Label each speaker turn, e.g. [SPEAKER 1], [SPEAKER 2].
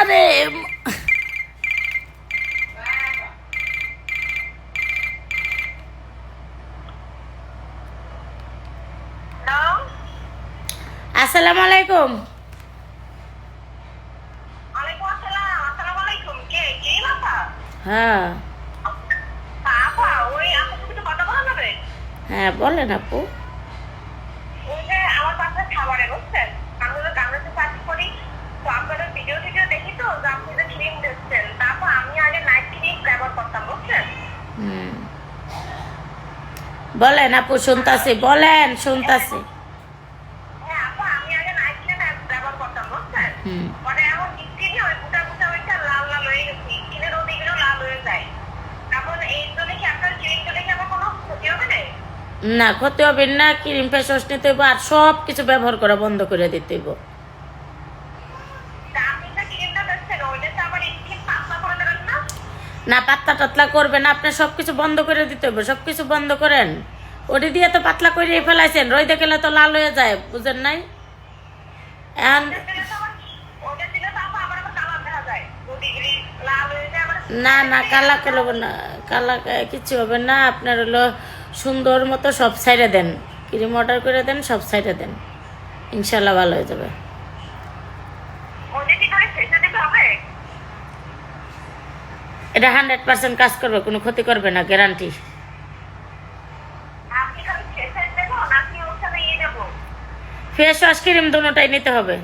[SPEAKER 1] আরে আসসালামু আলাইকুম। হ্যাঁ হ্যাঁ বলেন আপু। বলেন আপু, শুনতাছি, বলেন শুনতাছি। না ক্ষতি হবে না, ক্রিম ফেস ওয়াশ নিতে হইব আর সব কিছু ব্যবহার করা বন্ধ করে দিতে হইব। না পাতলা টাতলা করবে না, আপনার সবকিছু বন্ধ করে দিতে হবে, সবকিছু বন্ধ করেন। ওটি দিয়ে তো পাতলা করে ফেলাইছেন, রোদে গেলে তো লাল হয়ে যায়, বুঝেন নাই? না না কালা করব না, কালা কিছু হবে না। আপনার হলো সুন্দর মতো সব সাইডে দেন, ক্রিম অর্ডার করে দেন, সব সাইডে দেন, ইনশাল্লাহ ভালো হয়ে যাবে। এটা 100% কাজ করবে, কোনো ক্ষতি করবে না, গ্যারান্টি। ফেস ওয়াশ ক্রিম দুটোটাই নিতে হবে।